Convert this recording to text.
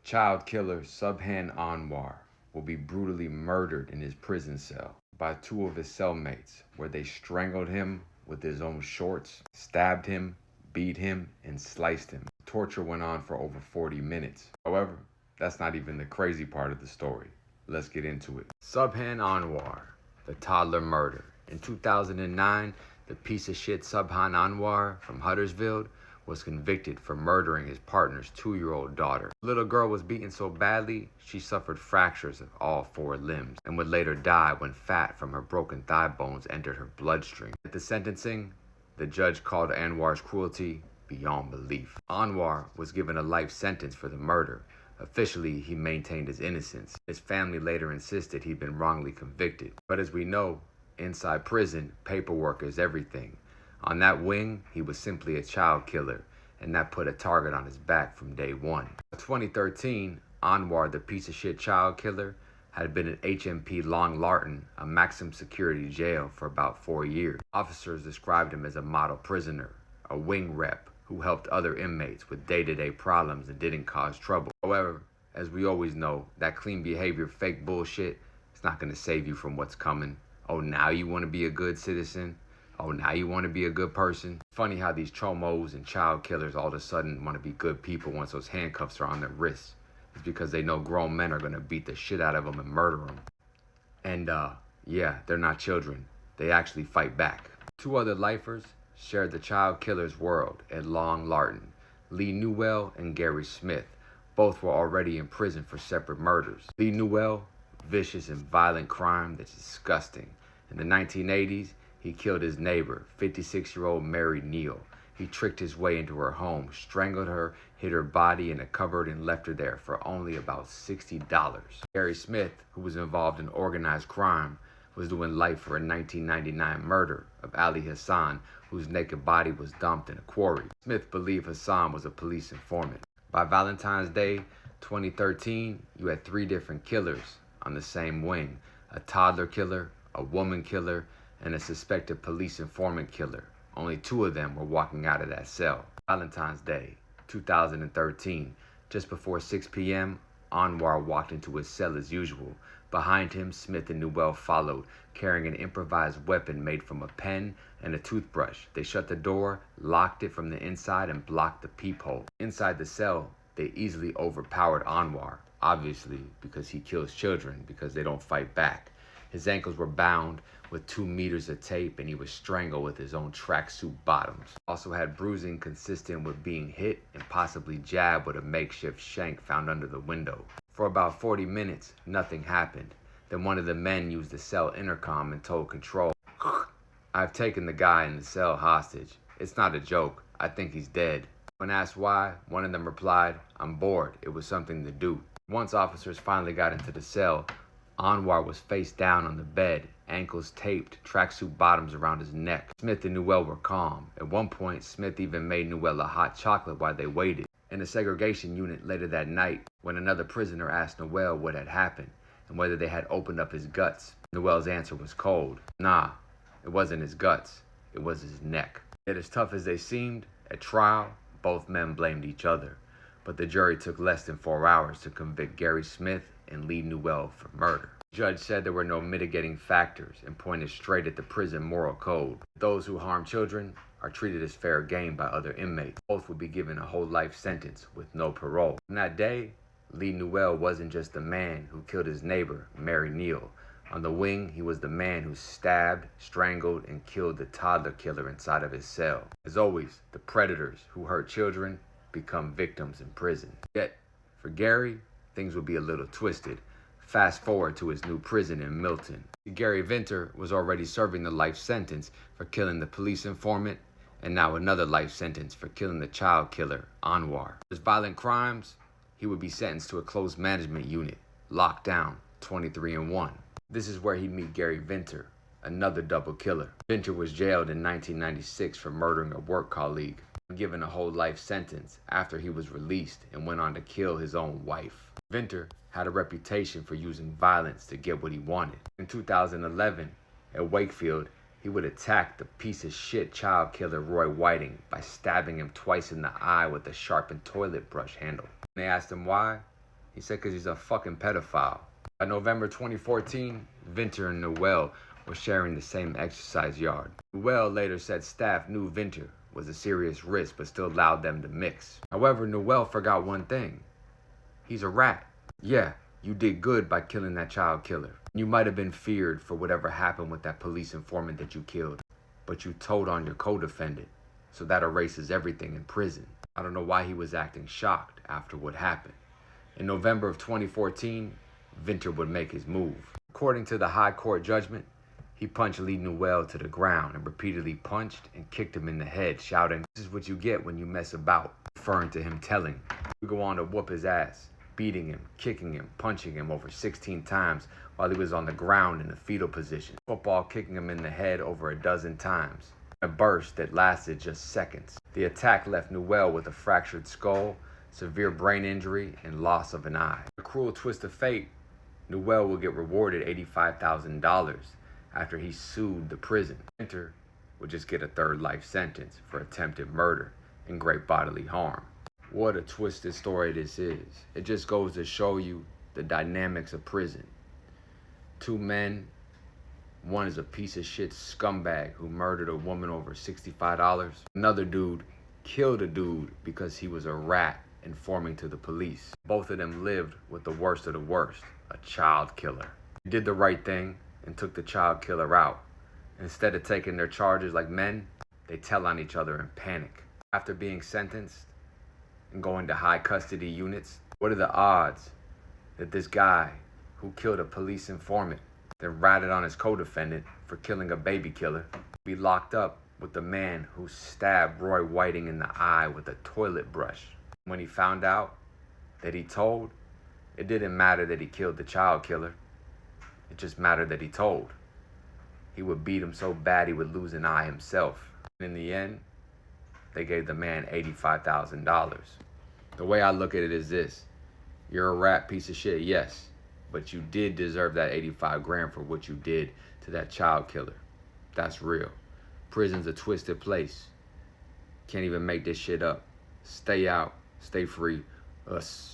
Child killer Subhan Anwar will be brutally murdered in his prison cell by two of his cellmates, where they strangled him with his own shorts, stabbed him, beat him, and sliced him. Torture went on for over 40 minutes. However, that's not even the crazy part of the story. Let's get into it. Subhan Anwar, the toddler murder. In 2009, the piece of shit Subhan Anwar from Huddersfield was convicted for murdering his partner's 2-year-old daughter. The little girl was beaten so badly, she suffered fractures of all 4 limbs and would later die when fat from her broken thigh bones entered her bloodstream. At the sentencing, the judge called Anwar's cruelty beyond belief. Anwar was given a life sentence for the murder. Officially, he maintained his innocence. His family later insisted he'd been wrongly convicted. But as we know, inside prison, paperwork is everything. On that wing, he was simply a child killer, and that put a target on his back from day one. In 2013, Anwar, the piece of shit child killer, had been at HMP Long Lartin, a maximum security jail, for about 4 years. Officers described him as a model prisoner, a wing rep who helped other inmates with day-to-day problems and didn't cause trouble. However, as we always know, that clean behavior, fake bullshit, is not going to save you from what's coming. Oh, now you want to be a good citizen? Oh, now you want to be a good person? Funny how these chomos and child killers all of a sudden want to be good people once those handcuffs are on their wrists. It's because they know grown men are going to beat the shit out of them and murder them. And yeah, they're not children. They actually fight back. 2 other lifers shared the child killer's world at Long Lartin. Lee Newell and Gary Smith. Both were already in prison for separate murders. Lee Newell, vicious and violent crime that's disgusting. In the 1980s, he killed his neighbor, 56-year-old Mary Neal. He tricked his way into her home, strangled her, hid her body in a cupboard, and left her there for only about $60. Gary Smith, who was involved in organized crime, was doing life for a 1999 murder of Ali Hassan, whose naked body was dumped in a quarry. Smith believed Hassan was a police informant. By Valentine's Day 2013, you had 3 different killers on the same wing: a toddler killer, a woman killer, and a suspected police informant killer. Only 2 of them were walking out of that cell. Valentine's Day 2013, just before 6 p.m., Anwar walked into his cell as usual. Behind him, Smith and Newell followed, carrying an improvised weapon made from a pen and a toothbrush. They shut the door, locked it from the inside, and blocked the peephole. Inside the cell, they easily overpowered Anwar, obviously because he kills children because they don't fight back. His ankles were bound with 2 meters of tape, and he was strangled with his own tracksuit bottoms. Also had bruising consistent with being hit and possibly jabbed with a makeshift shank found under the window. For about 40 minutes, nothing happened. Then one of the men used the cell intercom and told control, "I've taken the guy in the cell hostage. It's not a joke. I think he's dead." When asked why, one of them replied, "I'm bored. It was something to do." Once officers finally got into the cell, Anwar was face down on the bed, ankles taped, tracksuit bottoms around his neck. Smith and Newell were calm. At one point, Smith even made Newell a hot chocolate while they waited. In a segregation unit later that night, when another prisoner asked Newell what had happened and whether they had opened up his guts, Newell's answer was cold. Nah, it wasn't his guts. It was his neck. Yet as tough as they seemed, at trial, both men blamed each other. But the jury took less than 4 hours to convict Gary Smith and Lee Newell for murder. The judge said there were no mitigating factors and pointed straight at the prison moral code. Those who harm children are treated as fair game by other inmates. Both would be given a whole life sentence with no parole. On that day, Lee Newell wasn't just the man who killed his neighbor, Mary Neal. On the wing, he was the man who stabbed, strangled, and killed the toddler killer inside of his cell. As always, the predators who hurt children become victims in prison. Yet, for Gary, things would be a little twisted. Fast forward to his new prison in Milton. Gary Vinter was already serving the life sentence for killing the police informant, and now another life sentence for killing the child killer, Anwar. For his violent crimes, he would be sentenced to a closed management unit, locked down, 23-1. This is where he'd meet Gary Vinter, another double killer. Vinter was jailed in 1996 for murdering a work colleague, given a whole life sentence after he was released and went on to kill his own wife. Vinter had a reputation for using violence to get what he wanted. In 2011, at Wakefield, he would attack the piece of shit child killer Roy Whiting by stabbing him twice in the eye with a sharpened toilet brush handle. When they asked him why, He said because he's a fucking pedophile. By November 2014, Vinter and Noel were sharing the same exercise yard. Noel later said staff knew Vinter was a serious risk but still allowed them to mix. However, Noel forgot one thing. He's a rat. Yeah, you did good by killing that child killer. You might have been feared for whatever happened with that police informant that you killed, but you told on your co-defendant, so that erases everything in prison. I don't know why he was acting shocked after what happened. In November of 2014, Vinter would make his move. According to the high court judgment, he punched Lee Noel to the ground and repeatedly punched and kicked him in the head, shouting, "This is what you get when you mess about," referring to him telling. We go on to whoop his ass, beating him, kicking him, punching him over 16 times while he was on the ground in the fetal position. Football kicking him in the head over a dozen times. A burst that lasted just seconds. The attack left Noel with a fractured skull, severe brain injury, and loss of an eye. A cruel twist of fate, Noel will get rewarded $85,000 after he sued the prison. Vinter would just get a third life sentence for attempted murder and great bodily harm. What a twisted story this is. It just goes to show you the dynamics of prison. Two men, one is a piece of shit scumbag who murdered a woman over $65. Another dude killed a dude because he was a rat informing to the police. Both of them lived with the worst of the worst, a child killer. They did the right thing and took the child killer out. Instead of taking their charges like men, they tell on each other in panic. After being sentenced and going to high custody units, what are the odds that this guy who killed a police informant, then ratted on his co-defendant for killing a baby killer, be locked up with the man who stabbed Roy Whiting in the eye with a toilet brush? When he found out that he told, it didn't matter that he killed the child killer. It just mattered that he told. He would beat him so bad he would lose an eye himself. In the end, they gave the man $85,000. The way I look at it is this. You're a rat piece of shit, yes, but you did deserve that 85 grand for what you did to that child killer. That's real. Prison's a twisted place. Can't even make this shit up. Stay out, stay free, us.